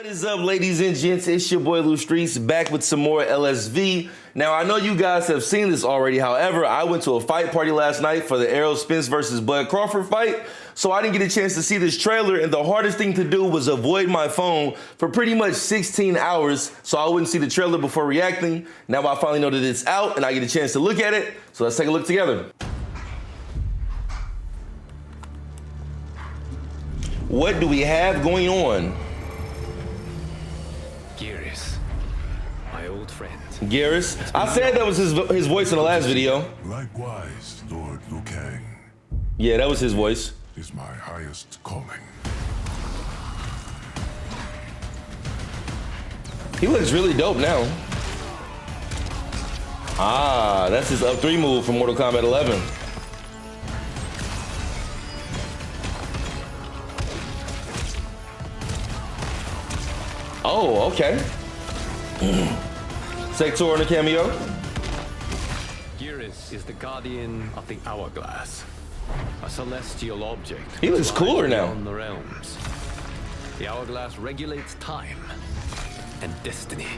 What is up, ladies and gents? It's your boy Lou Streets back with some more LSV. Now, I know you guys have seen this already. However, I went to a fight party last night for the Errol Spence versus Bud Crawford fight, so I didn't get a chance to see this trailer, and the hardest thing to do was avoid my phone for pretty much 16 hours so I wouldn't see the trailer before reacting. Now I finally know that it's out and I get a chance to look at it, so let's take a look together. What do we have going on? Geras, my old friend. Geras. I said that was his voice in the last video. Likewise, Lord Liu Kang. Yeah, that was his voice. Is my highest calling. He looks really dope now. Ah, that's his up 3 move from Mortal Kombat 11. Oh, okay. Sector in the cameo. Geras is the guardian of the hourglass, a celestial object. He looks cooler now. On the realms. The hourglass regulates time and destiny.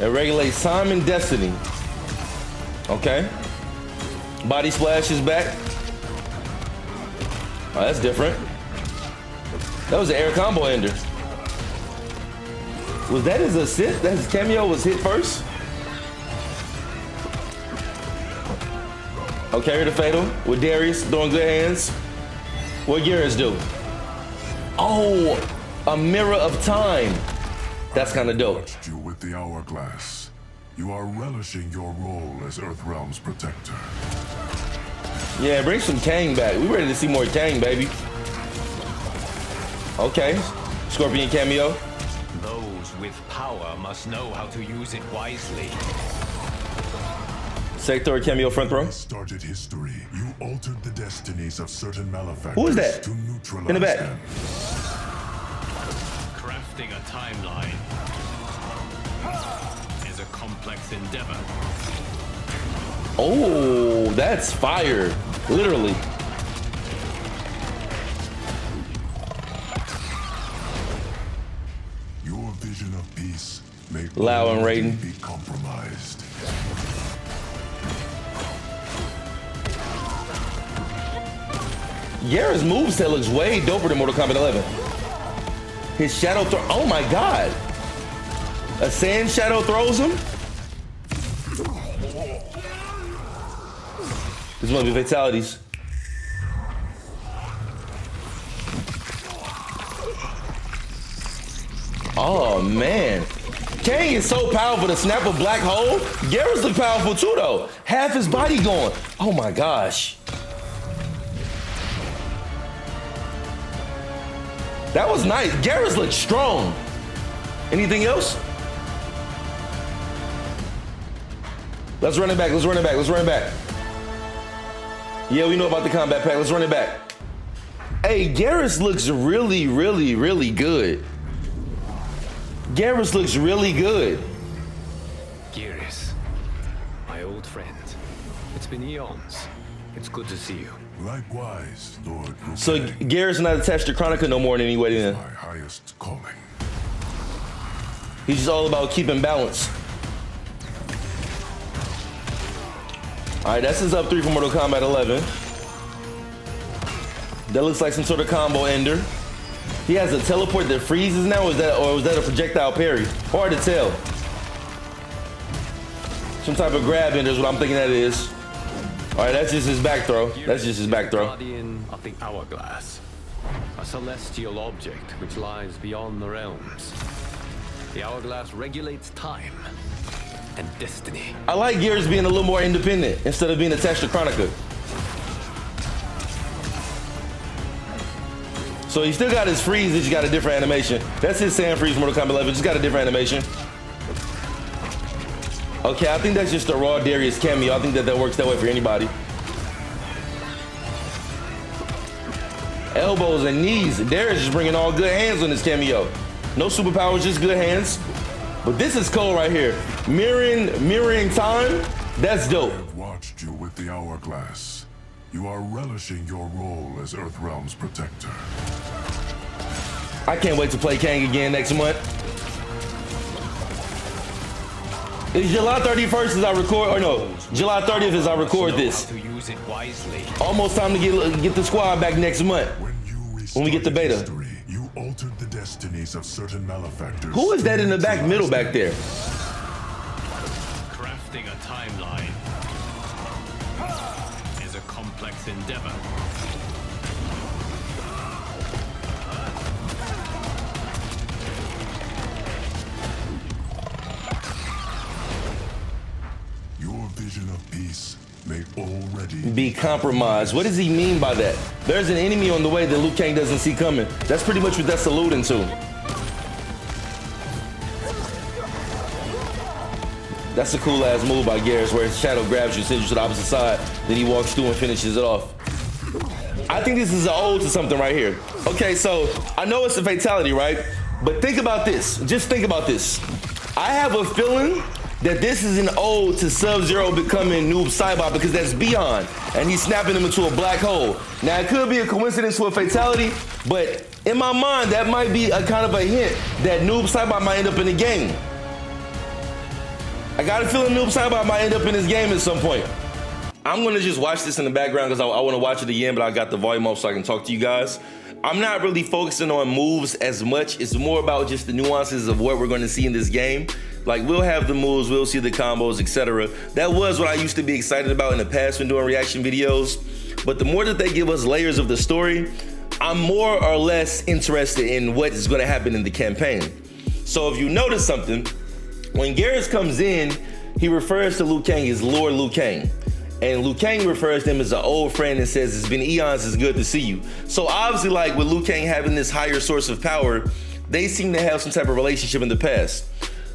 It regulates time and destiny. Okay. Body splash is back. Oh, that's different. That was an air combo ender. Was that his assist? That his cameo was hit first? Okay, here the fatal with Darius throwing good hands. What Geras do? Oh, a mirror of time. That's kind of dope. Watched you with the hourglass. You are relishing your role as Earthrealm's protector. Yeah, bring some Kang back. We ready to see more Kang, baby. Okay, Scorpion cameo. Those with power must know how to use it wisely. Sector cameo front throw. Started history. You altered the destinies of certain malefactors. Who is that? To neutralize In the back. them. Crafting a timeline is a complex endeavor. Oh, that's fire. Literally. Your vision of peace may Lau and Raiden be compromised. Geras' moveset looks way doper than Mortal Kombat 11. His shadow throw, oh my God. A sand shadow throws him? This is one of the fatalities. Oh man. Kang is so powerful to snap a black hole. Geras look powerful too though. Half his body going. Oh my gosh. That was nice. Geras looks strong. Anything else? Let's run it back. Let's run it back. Let's run it back. Yeah, we know about the combat pack. Let's run it back. Hey, Geras looks really, really, really good. Geras looks really good. Geras, my old friend. It's been eons. It's good to see you. Likewise, Lord Liu So Kang. Geras not attached to Chronica no more in any way then. My highest calling. He's just all about keeping balance. All right, that's his up 3 from Mortal Kombat 11. That looks like some sort of combo ender. He has a teleport that freezes now, or was that a projectile parry? Hard to tell. Some type of grab ender is what I'm thinking that is. All right, that's just his back throw. That's just his back throw. Guardian of the hourglass, a celestial object which lies beyond the realms. The hourglass regulates time and destiny. I like Geras being a little more independent instead of being attached to Chronica. So he still got his freeze, he just got a different animation. That's his sand freeze Mortal Kombat 11, just got a different animation. Okay, I think that's just a raw Darius cameo. I think that works that way for anybody. Elbows and knees. Darius is bringing all good hands on this cameo. No superpowers, just good hands. But this is cool right here. Mirroring time, that's dope. I've watched you with the hourglass. You are relishing your role as Earthrealm's protector. I can't wait to play Kang again next month. It's July 31st as I record, or no, July 30th as I record this. To use it wisely. Almost time to get the squad back next month. When we get the beta. History, you altered the destinies of certain malefactors. Who is that in the back middle back there? Crafting a timeline is a complex endeavor. Your vision of peace may already Be compromised. What does he mean by that? There's an enemy on the way that Liu Kang doesn't see coming. That's pretty much what that's alluding to. That's a cool ass move by Geras where his shadow grabs you, sends you to the opposite side, then he walks through and finishes it off. I think this is an ode to something right here. Okay, so I know it's a fatality, right? But think about this. Just think about this. I have a feeling that this is an ode to Sub-Zero becoming Noob Saibot because that's Beyond, and he's snapping him into a black hole. Now, it could be a coincidence to a fatality, but in my mind, that might be a kind of a hint that Noob Saibot might end up in the game. I got a feeling Noob Saibot might end up in this game at some point. I'm gonna just watch this in the background because I wanna watch it again, but I got the volume up so I can talk to you guys. I'm not really focusing on moves as much. It's more about just the nuances of what we're gonna see in this game. Like, we'll have the moves, we'll see the combos, etc. That was what I used to be excited about in the past when doing reaction videos. But the more that they give us layers of the story, I'm more or less interested in what is gonna happen in the campaign. So if you notice something, when Geras comes in, he refers to Liu Kang as Lord Liu Kang. And Liu Kang refers to him as an old friend and says, it's been eons, it's good to see you. So obviously, like, with Liu Kang having this higher source of power, they seem to have some type of relationship in the past.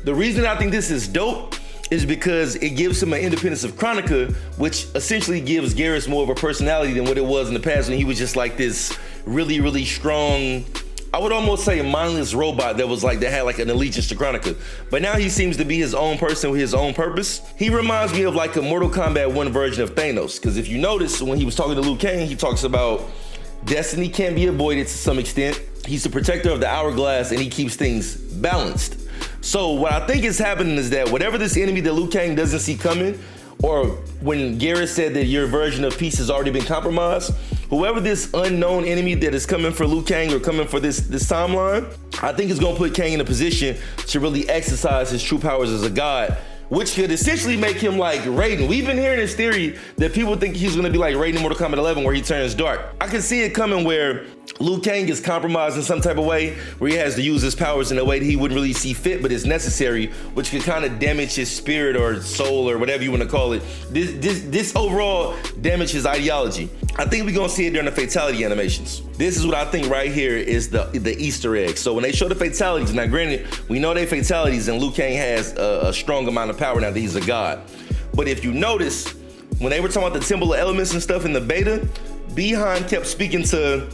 The reason I think this is dope is because it gives him an independence of Chronica, which essentially gives Geras more of a personality than what it was in the past when he was just like this really, really strong, I would almost say a mindless robot that was like, that had like an allegiance to Chronica. But now he seems to be his own person with his own purpose. He reminds me of like a Mortal Kombat 1 version of Thanos. Because if you notice, when he was talking to Liu Kang, he talks about destiny can't be avoided to some extent. He's the protector of the hourglass and he keeps things balanced. So what I think is happening is that whatever this enemy that Liu Kang doesn't see coming, or when Geras said that your version of peace has already been compromised, whoever this unknown enemy that is coming for Liu Kang or coming for this timeline, I think is gonna put Kang in a position to really exercise his true powers as a god, which could essentially make him like Raiden. We've been hearing this theory that people think he's gonna be like Raiden in Mortal Kombat 11 where he turns dark. I can see it coming where Liu Kang is compromised in some type of way where he has to use his powers in a way that he wouldn't really see fit, but is necessary, which could kind of damage his spirit or soul or whatever you want to call it. This overall damage his ideology. I think we're gonna see it during the fatality animations. This is what I think right here is the Easter egg. So when they show the fatalities, now granted, we know they fatalities and Liu Kang has a strong amount of power now that he's a god. But if you notice, when they were talking about the Temple of Elements and stuff in the beta, Behind kept speaking to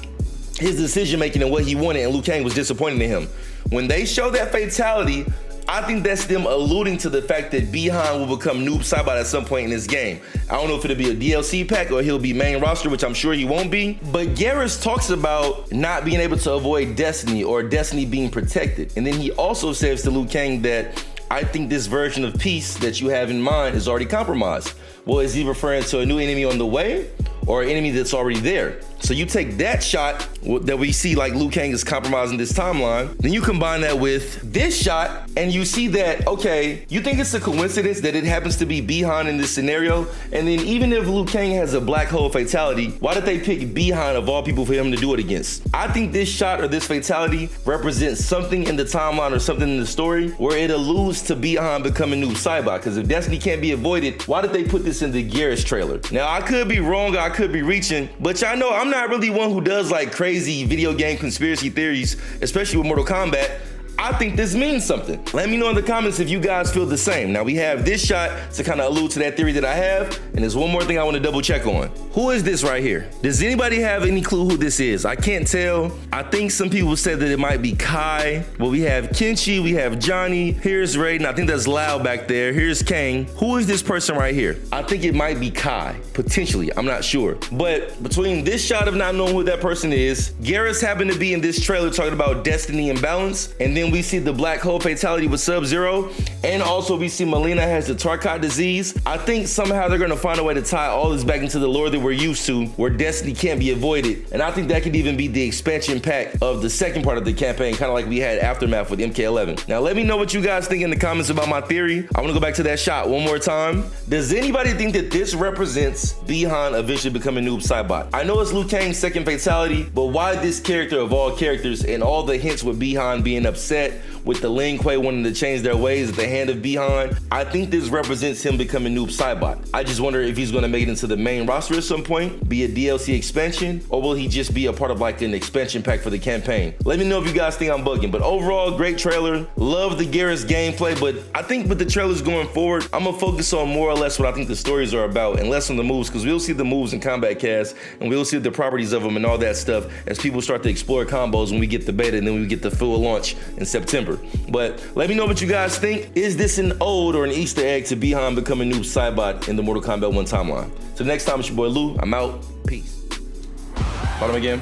his decision making and what he wanted, and Liu Kang was disappointed in him. When they show that fatality, I think that's them alluding to the fact that Behind will become Noob Saibot at some point in this game. I don't know if it'll be a DLC pack or he'll be main roster, which I'm sure he won't be. But Geras talks about not being able to avoid destiny or destiny being protected. And then he also says to Liu Kang that I think this version of peace that you have in mind is already compromised. Well, is he referring to a new enemy on the way or an enemy that's already there? So you take that shot that we see like Liu Kang is compromising this timeline, then you combine that with this shot and you see that, okay, you think it's a coincidence that it happens to be Behind in this scenario? And then even if Liu Kang has a black hole fatality, why did they pick Behind of all people for him to do it against? I think this shot or this fatality represents something in the timeline or something in the story where it alludes to Behind becoming Noob Saibot. Because if destiny can't be avoided, why did they put this in the Geras trailer? Now I could be wrong, I could be reaching, but y'all know I'm not really one who does like crazy video game conspiracy theories, especially with Mortal Kombat. I think this means something. Let me know in the comments if you guys feel the same. Now we have this shot to kind of allude to that theory that I have, and there's one more thing I want to double check on. Who is this right here? Does anybody have any clue who this is? I can't tell. I think some people said that it might be Kai, but we have Kenshi, we have Johnny, here's Raiden, I think that's Lau back there, here's Kang. Who is this person right here? I think it might be Kai, potentially, I'm not sure. But between this shot of not knowing who that person is, Geras happened to be in this trailer talking about destiny and balance, and then we see the black hole fatality with Sub-Zero, and also we see Melina has the Tarkat disease. I think somehow they're gonna find a way to tie all this back into the lore that we're used to, where destiny can't be avoided, and I think that could even be the expansion pack of the second part of the campaign, kind of like we had Aftermath with MK11. Now let me know what you guys think in the comments about my theory. I wanna go back to that shot one more time. Does anybody think that this represents Bi-Han eventually becoming Noob Saibot? I know it's Liu Kang's second fatality, but why this character of all characters, and all the hints with Bi-Han being upset with the Lin Kuei wanting to change their ways at the hand of Bi-Han? I think this represents him becoming Noob Saibot. I just wonder if he's gonna make it into the main roster at some point, be a DLC expansion, or will he just be a part of like an expansion pack for the campaign? Let me know if you guys think I'm bugging, but overall, great trailer. Love the Geras gameplay, but I think with the trailers going forward, I'm gonna focus on more or less what I think the stories are about and less on the moves, because we'll see the moves in Combat Cast, and we'll see the properties of them and all that stuff as people start to explore combos when we get the beta and then we get the full launch in September. But let me know what you guys think. Is this an ode or an Easter egg to Bi-Han becoming Noob Saibot in the Mortal Kombat 1 timeline? So next time, it's your boy Lou. I'm out. Peace. Bottom again.